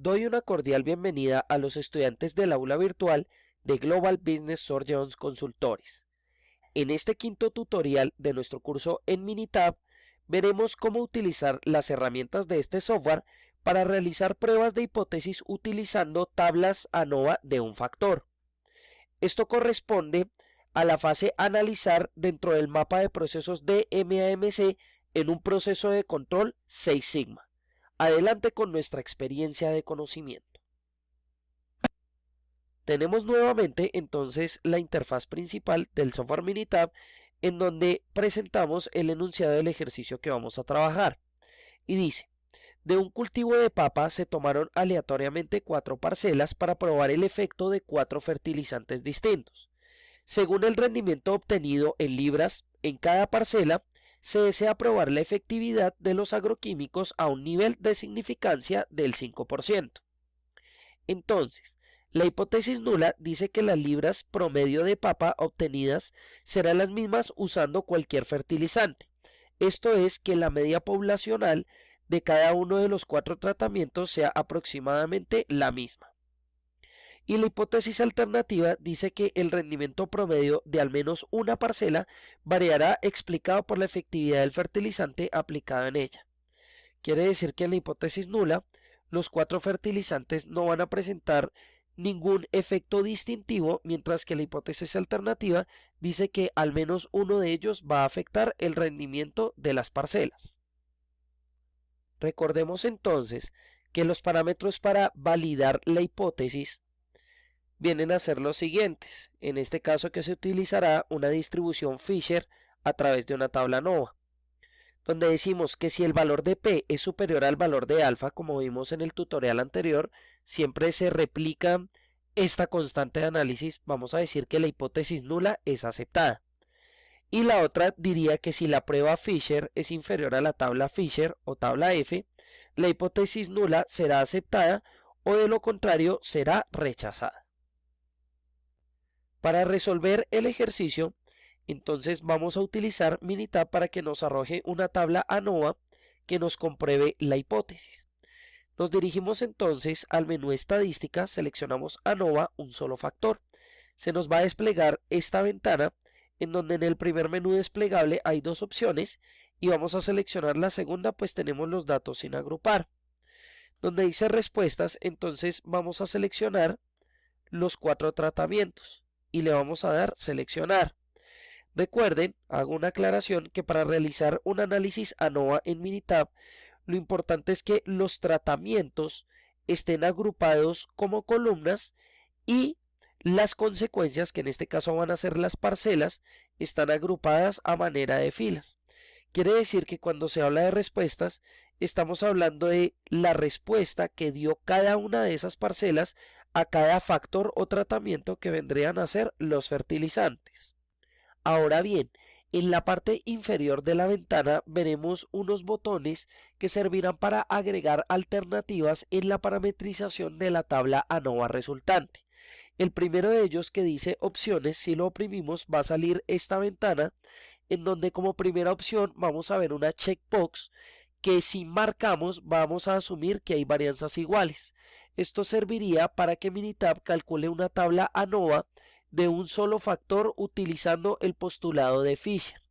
Doy una cordial bienvenida a los estudiantes del aula virtual de Global Business Sor Jones Consultores. En este quinto tutorial de nuestro curso en Minitab, veremos cómo utilizar las herramientas de este software para realizar pruebas de hipótesis utilizando tablas ANOVA de un factor. Esto corresponde a la fase analizar dentro del mapa de procesos de MAMC en un proceso de control 6 Sigma. Adelante con nuestra experiencia de conocimiento. Tenemos nuevamente entonces la interfaz principal del software Minitab, en donde presentamos el enunciado del ejercicio que vamos a trabajar. Y dice: de un cultivo de papa se tomaron aleatoriamente 4 parcelas para probar el efecto de 4 fertilizantes distintos. Según el rendimiento obtenido en libras en cada parcela, se desea probar la efectividad de los agroquímicos a un nivel de significancia del 5%. Entonces, la hipótesis nula dice que las libras promedio de papa obtenidas serán las mismas usando cualquier fertilizante. Esto es que la media poblacional de cada uno de los 4 tratamientos sea aproximadamente la misma. Y la hipótesis alternativa dice que el rendimiento promedio de al menos una parcela variará explicado por la efectividad del fertilizante aplicado en ella. Quiere decir que en la hipótesis nula, los 4 fertilizantes no van a presentar ningún efecto distintivo, mientras que la hipótesis alternativa dice que al menos uno de ellos va a afectar el rendimiento de las parcelas. Recordemos entonces que los parámetros para validar la hipótesis vienen a ser los siguientes. En este caso, que se utilizará una distribución Fisher a través de una tabla ANOVA, donde decimos que si el valor de P es superior al valor de alfa, como vimos en el tutorial anterior, siempre se replica esta constante de análisis. Vamos a decir que la hipótesis nula es aceptada. Y la otra diría que si la prueba Fisher es inferior a la tabla Fisher o tabla F, la hipótesis nula será aceptada o de lo contrario será rechazada. Para resolver el ejercicio, entonces vamos a utilizar Minitab para que nos arroje una tabla ANOVA que nos compruebe la hipótesis. Nos dirigimos entonces al menú Estadística, seleccionamos ANOVA, un solo factor. Se nos va a desplegar esta ventana, en donde en el primer menú desplegable hay 2 opciones, y vamos a seleccionar la segunda, pues tenemos los datos sin agrupar. Donde dice respuestas, entonces vamos a seleccionar los 4 tratamientos y le vamos a dar seleccionar. Recuerden, hago una aclaración, que para realizar un análisis ANOVA en Minitab, lo importante es que los tratamientos estén agrupados como columnas y las consecuencias, que en este caso van a ser las parcelas, están agrupadas a manera de filas. Quiere decir que cuando se habla de respuestas, estamos hablando de la respuesta que dio cada una de esas parcelas a cada factor o tratamiento que vendrían a ser los fertilizantes. Ahora bien, en la parte inferior de la ventana veremos unos botones que servirán para agregar alternativas en la parametrización de la tabla ANOVA resultante. El primero de ellos, que dice opciones, si lo oprimimos va a salir esta ventana, en donde como primera opción vamos a ver una checkbox que si marcamos vamos a asumir que hay varianzas iguales. Esto serviría para que Minitab calcule una tabla ANOVA de un solo factor utilizando el postulado de Fisher.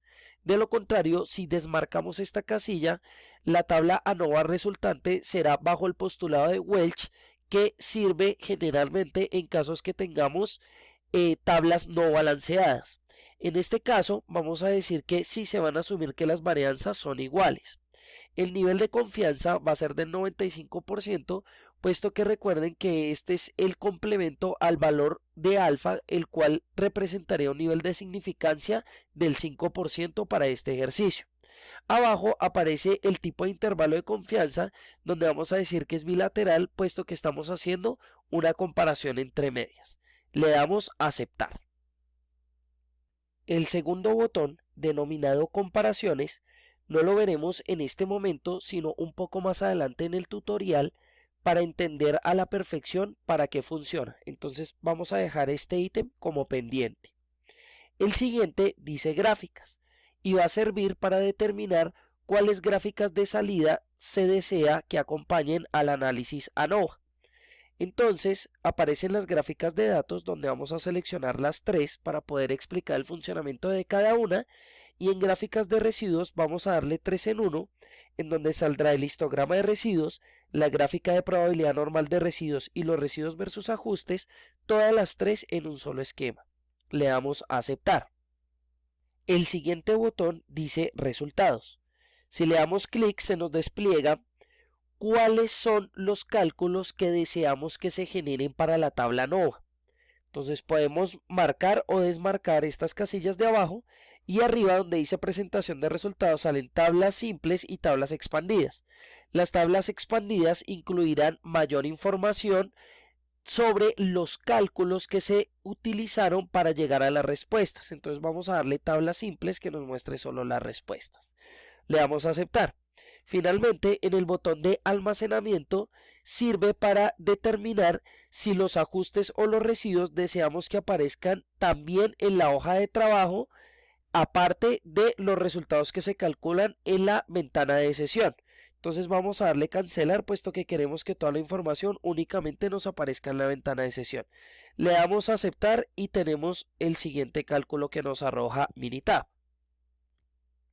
De lo contrario, si desmarcamos esta casilla, la tabla ANOVA resultante será bajo el postulado de Welch, que sirve generalmente en casos que tengamos tablas no balanceadas. En este caso, vamos a decir que sí se van a asumir que las varianzas son iguales. El nivel de confianza va a ser del 95%, puesto que recuerden que este es el complemento al valor de alfa, el cual representaría un nivel de significancia del 5% para este ejercicio. Abajo aparece el tipo de intervalo de confianza, donde vamos a decir que es bilateral, puesto que estamos haciendo una comparación entre medias. Le damos a aceptar. El segundo botón, denominado comparaciones, no lo veremos en este momento, sino un poco más adelante en el tutorial, para entender a la perfección para qué funciona. Entonces vamos a dejar este ítem como pendiente. El siguiente dice gráficas y va a servir para determinar cuáles gráficas de salida se desea que acompañen al análisis ANOVA. Entonces aparecen las gráficas de datos donde vamos a seleccionar las tres para poder explicar el funcionamiento de cada una, y en gráficas de residuos vamos a darle 3 en 1, en donde saldrá el histograma de residuos, la gráfica de probabilidad normal de residuos y los residuos versus ajustes, todas las tres en un solo esquema. Le damos a aceptar. El siguiente botón dice resultados. Si le damos clic se nos despliega cuáles son los cálculos que deseamos que se generen para la tabla NOVA. Entonces podemos marcar o desmarcar estas casillas de abajo, y arriba donde dice presentación de resultados salen tablas simples y tablas expandidas. Las tablas expandidas incluirán mayor información sobre los cálculos que se utilizaron para llegar a las respuestas. Entonces vamos a darle tablas simples que nos muestre solo las respuestas. Le damos a aceptar. Finalmente, en el botón de almacenamiento sirve para determinar si los ajustes o los residuos deseamos que aparezcan también en la hoja de trabajo, aparte de los resultados que se calculan en la ventana de sesión. Entonces vamos a darle cancelar, puesto que queremos que toda la información únicamente nos aparezca en la ventana de sesión. Le damos a aceptar y tenemos el siguiente cálculo que nos arroja Minitab.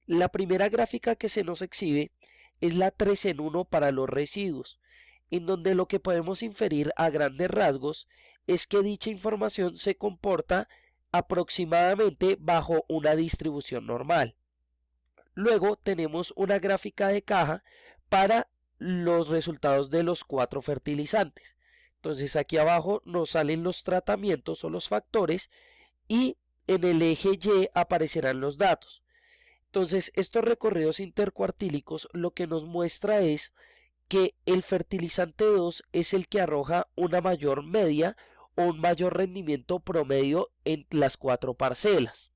La primera gráfica que se nos exhibe es la 3 en 1 para los residuos, en donde lo que podemos inferir a grandes rasgos es que dicha información se comporta aproximadamente bajo una distribución normal. Luego tenemos una gráfica de caja para los resultados de los 4 fertilizantes. Entonces aquí abajo nos salen los tratamientos o los factores, y en el eje Y aparecerán los datos. Entonces estos recorridos intercuartílicos lo que nos muestra es que el fertilizante 2 es el que arroja una mayor media o un mayor rendimiento promedio en las 4 parcelas.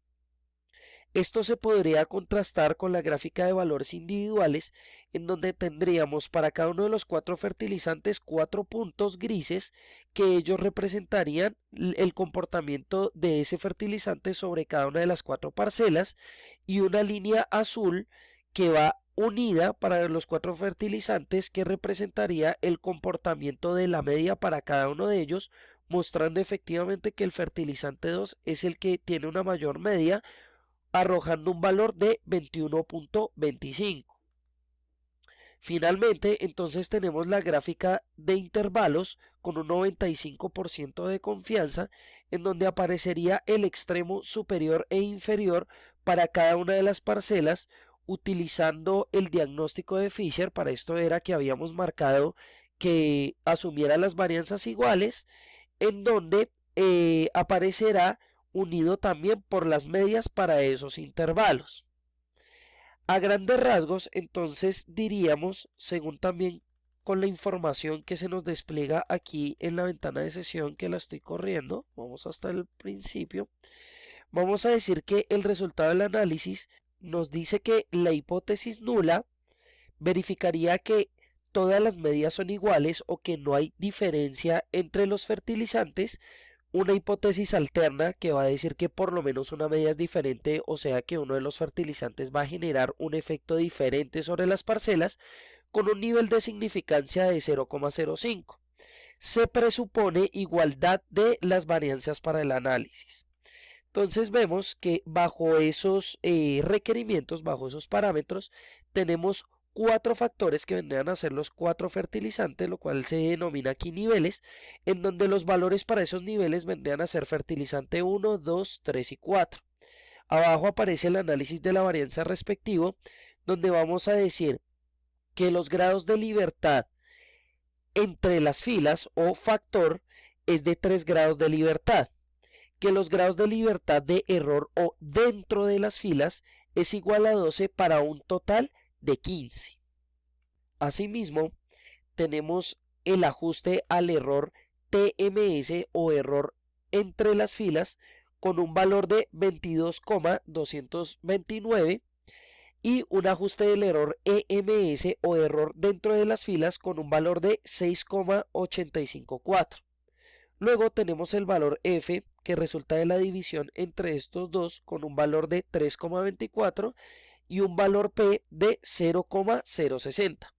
Esto se podría contrastar con la gráfica de valores individuales, en donde tendríamos para cada uno de los 4 fertilizantes 4 puntos grises, que ellos representarían el comportamiento de ese fertilizante sobre cada una de las 4 parcelas, y una línea azul que va unida para los 4 fertilizantes, que representaría el comportamiento de la media para cada uno de ellos, mostrando efectivamente que el fertilizante 2 es el que tiene una mayor media, arrojando un valor de 21.25. Finalmente, entonces tenemos la gráfica de intervalos con un 95% de confianza, en donde aparecería el extremo superior e inferior para cada una de las parcelas, utilizando el diagnóstico de Fisher. Para esto era que habíamos marcado que asumiera las varianzas iguales, en donde aparecerá unido también por las medias para esos intervalos. A grandes rasgos, entonces diríamos, según también con la información que se nos despliega aquí en la ventana de sesión, que la estoy corriendo, vamos hasta el principio, vamos a decir que el resultado del análisis nos dice que la hipótesis nula verificaría que todas las medias son iguales o que no hay diferencia entre los fertilizantes. Una hipótesis alterna que va a decir que por lo menos una media es diferente, o sea que uno de los fertilizantes va a generar un efecto diferente sobre las parcelas, con un nivel de significancia de 0,05. Se presupone igualdad de las varianzas para el análisis. Entonces vemos que bajo esos requerimientos, bajo esos parámetros, tenemos 4 factores que vendrían a ser los 4 fertilizantes, lo cual se denomina aquí niveles, en donde los valores para esos niveles vendrían a ser fertilizante 1, 2, 3 y 4. Abajo aparece el análisis de la varianza respectivo, donde vamos a decir que los grados de libertad entre las filas o factor es de 3 grados de libertad, que los grados de libertad de error o dentro de las filas es igual a 12 para un total de 15. Asimismo, tenemos el ajuste al error TMS o error entre las filas con un valor de 22,229, y un ajuste del error EMS o error dentro de las filas con un valor de 6,854. Luego tenemos el valor F, que resulta de la división entre estos dos, con un valor de 3,24 y un valor P de 0,060.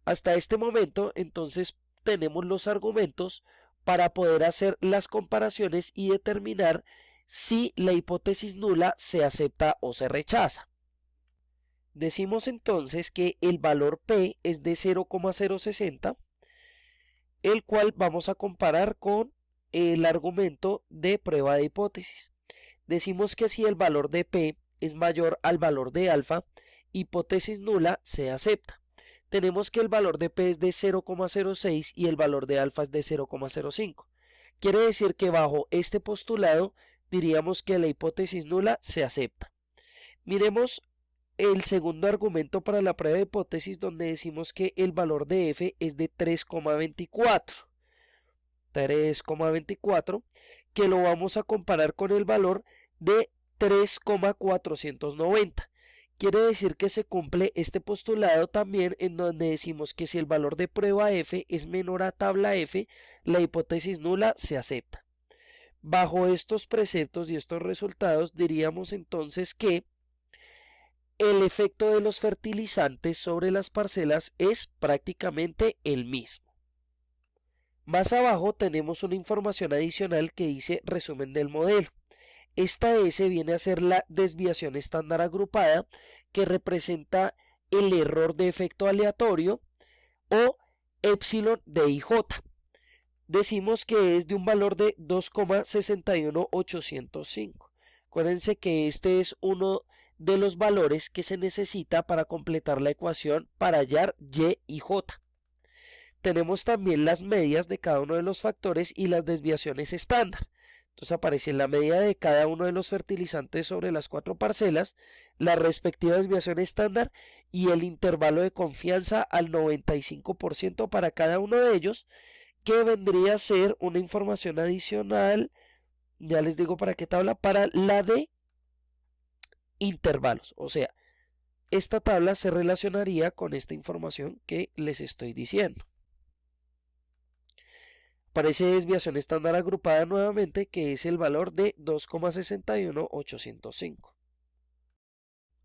Hasta este momento, entonces, obtenemos los argumentos para poder hacer las comparaciones y determinar si la hipótesis nula se acepta o se rechaza. Decimos entonces que el valor P es de 0,060, el cual vamos a comparar con el argumento de prueba de hipótesis. Decimos que si el valor de P es mayor al valor de alfa, hipótesis nula se acepta. Tenemos que el valor de P es de 0,06 y el valor de alfa es de 0,05. Quiere decir que bajo este postulado diríamos que la hipótesis nula se acepta. Miremos el segundo argumento para la prueba de hipótesis, donde decimos que el valor de F es de 3,24, que lo vamos a comparar con el valor de 3,490. Quiere decir que se cumple este postulado también, en donde decimos que si el valor de prueba F es menor a tabla F, la hipótesis nula se acepta. Bajo estos preceptos y estos resultados diríamos entonces que el efecto de los fertilizantes sobre las parcelas es prácticamente el mismo. Más abajo tenemos una información adicional que dice resumen del modelo. Esta S viene a ser la desviación estándar agrupada, que representa el error de efecto aleatorio, o epsilon de IJ. Decimos que es de un valor de 2,61805. Acuérdense que este es uno de los valores que se necesita para completar la ecuación para hallar Y y J. Tenemos también las medias de cada uno de los factores y las desviaciones estándar. Entonces aparece la medida de cada uno de los fertilizantes sobre las 4 parcelas, la respectiva desviación estándar y el intervalo de confianza al 95% para cada uno de ellos, que vendría a ser una información adicional, ya les digo para qué tabla, para la de intervalos. O sea, esta tabla se relacionaría con esta información que les estoy diciendo. Aparece desviación estándar agrupada nuevamente, que es el valor de 2,61805.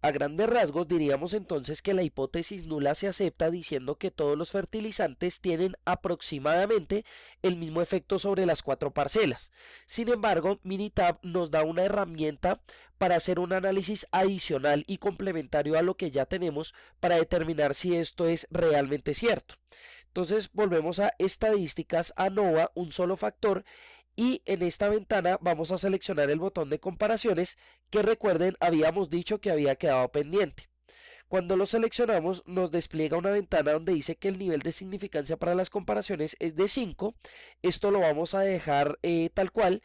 A grandes rasgos diríamos entonces que la hipótesis nula se acepta diciendo que todos los fertilizantes tienen aproximadamente el mismo efecto sobre las 4 parcelas. Sin embargo, Minitab nos da una herramienta para hacer un análisis adicional y complementario a lo que ya tenemos para determinar si esto es realmente cierto. Entonces volvemos a estadísticas, ANOVA, un solo factor, y en esta ventana vamos a seleccionar el botón de comparaciones, que recuerden habíamos dicho que había quedado pendiente. Cuando lo seleccionamos nos despliega una ventana donde dice que el nivel de significancia para las comparaciones es de 5. Esto lo vamos a dejar tal cual,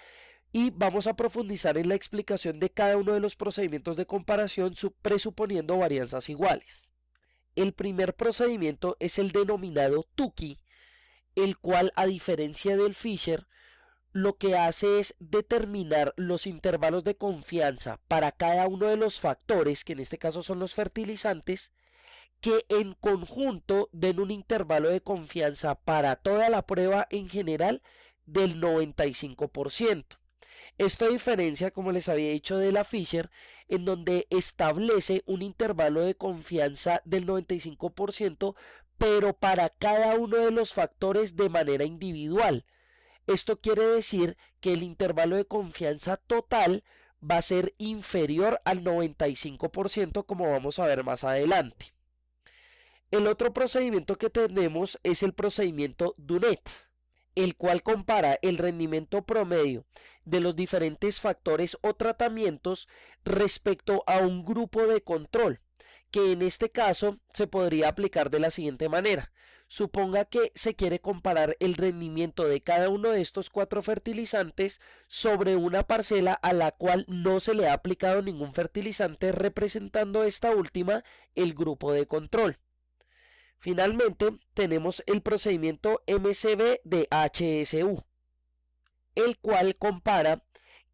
y vamos a profundizar en la explicación de cada uno de los procedimientos de comparación presuponiendo varianzas iguales. El primer procedimiento es el denominado Tukey, el cual, a diferencia del Fisher, lo que hace es determinar los intervalos de confianza para cada uno de los factores, que en este caso son los fertilizantes, que en conjunto den un intervalo de confianza para toda la prueba en general del 95%. Esto diferencia, como les había dicho, de la Fisher, en donde establece un intervalo de confianza del 95%, pero para cada uno de los factores de manera individual. Esto quiere decir que el intervalo de confianza total va a ser inferior al 95%, como vamos a ver más adelante. El otro procedimiento que tenemos es el procedimiento Dunet, el cual compara el rendimiento promedio de los diferentes factores o tratamientos respecto a un grupo de control, que en este caso se podría aplicar de la siguiente manera. Suponga que se quiere comparar el rendimiento de cada uno de estos 4 fertilizantes sobre una parcela a la cual no se le ha aplicado ningún fertilizante, representando esta última el grupo de control. Finalmente, tenemos el procedimiento MCB de HSU, el cual compara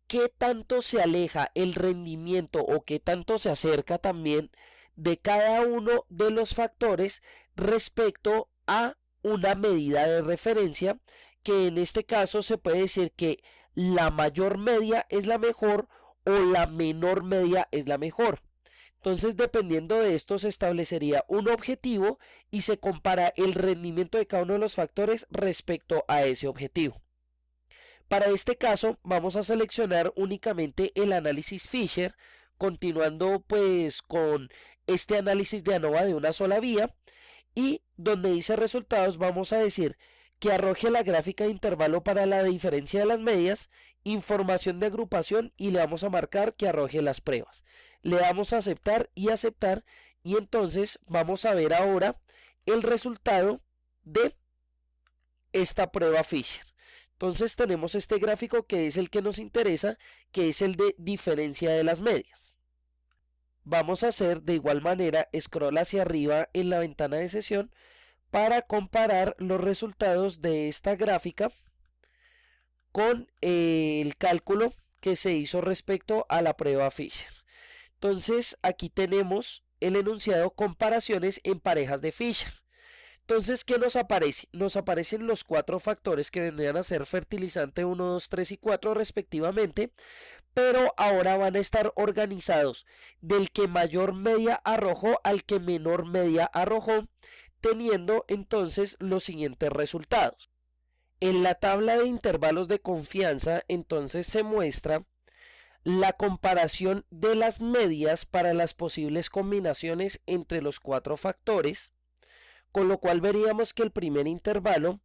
qué tanto se aleja el rendimiento o qué tanto se acerca también de cada uno de los factores respecto a una medida de referencia, que en este caso se puede decir que la mayor media es la mejor o la menor media es la mejor. Entonces, dependiendo de esto, se establecería un objetivo y se compara el rendimiento de cada uno de los factores respecto a ese objetivo. Para este caso, vamos a seleccionar únicamente el análisis Fisher, continuando pues con este análisis de ANOVA de una sola vía, y donde dice resultados vamos a decir que arroje la gráfica de intervalo para la diferencia de las medias, información de agrupación, y le vamos a marcar que arroje las pruebas. Le damos a aceptar y entonces vamos a ver ahora el resultado de esta prueba Fisher. Entonces tenemos este gráfico que es el que nos interesa, que es el de diferencia de las medias. Vamos a hacer de igual manera scroll hacia arriba en la ventana de sesión para comparar los resultados de esta gráfica con el cálculo que se hizo respecto a la prueba Fisher. Entonces aquí tenemos el enunciado comparaciones en parejas de Fisher. Entonces, ¿qué nos aparece? Nos aparecen los 4 factores que vendrían a ser fertilizante 1, 2, 3 y 4 respectivamente, pero ahora van a estar organizados del que mayor media arrojó al que menor media arrojó, teniendo entonces los siguientes resultados. En la tabla de intervalos de confianza, entonces se muestra la comparación de las medias para las posibles combinaciones entre los 4 factores, con lo cual veríamos que el primer intervalo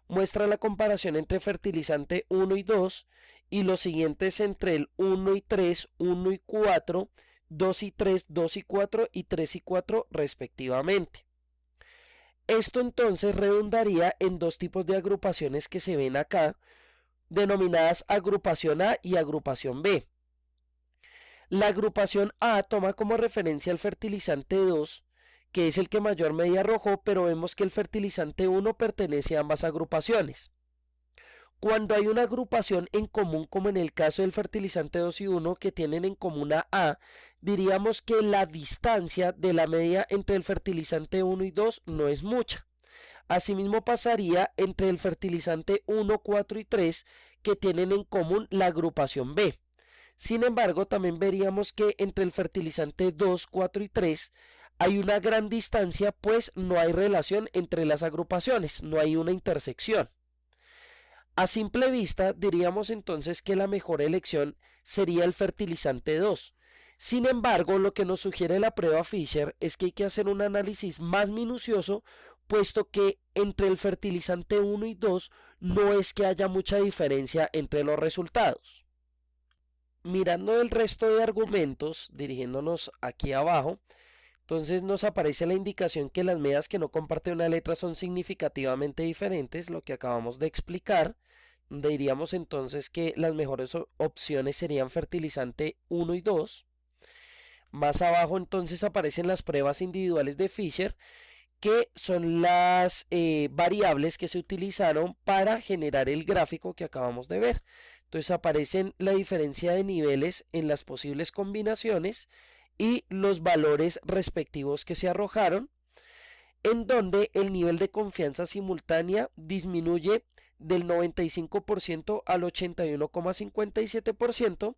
muestra la comparación entre fertilizante 1 y 2 y los siguientes entre el 1 y 3, 1 y 4, 2 y 3, 2 y 4 y 3 y 4 respectivamente. Esto entonces redundaría en dos tipos de agrupaciones que se ven acá, denominadas agrupación A y agrupación B. La agrupación A toma como referencia el fertilizante 2, que es el que mayor media arrojó, pero vemos que el fertilizante 1 pertenece a ambas agrupaciones. Cuando hay una agrupación en común, como en el caso del fertilizante 2 y 1, que tienen en común a A, diríamos que la distancia de la media entre el fertilizante 1 y 2 no es mucha. Asimismo pasaría entre el fertilizante 1, 4 y 3, que tienen en común la agrupación B. Sin embargo, también veríamos que entre el fertilizante 2, 4 y 3 hay una gran distancia, pues no hay relación entre las agrupaciones, no hay una intersección. A simple vista diríamos entonces que la mejor elección sería el fertilizante 2. Sin embargo, lo que nos sugiere la prueba Fisher es que hay que hacer un análisis más minucioso, puesto que entre el fertilizante 1 y 2 no es que haya mucha diferencia entre los resultados. Mirando el resto de argumentos, dirigiéndonos aquí abajo, entonces nos aparece la indicación que las medias que no comparten una letra son significativamente diferentes, lo que acabamos de explicar. Diríamos entonces que las mejores opciones serían fertilizante 1 y 2. Más abajo entonces aparecen las pruebas individuales de Fisher, que son las variables que se utilizaron para generar el gráfico que acabamos de ver. Entonces aparecen la diferencia de niveles en las posibles combinaciones y los valores respectivos que se arrojaron, en donde el nivel de confianza simultánea disminuye del 95% al 81,57%,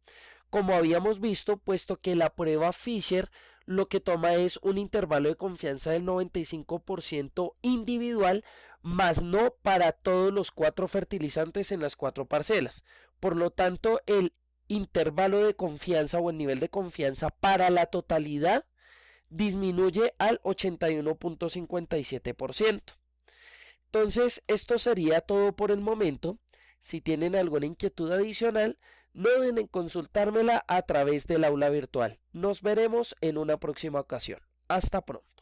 como habíamos visto, puesto que la prueba Fisher lo que toma es un intervalo de confianza del 95% individual, más no para todos los 4 fertilizantes en las 4 parcelas. Por lo tanto, el intervalo de confianza o el nivel de confianza para la totalidad disminuye al 81,57%. Entonces, esto sería todo por el momento. Si tienen alguna inquietud adicional, no duden en consultármela a través del aula virtual. Nos veremos en una próxima ocasión. Hasta pronto.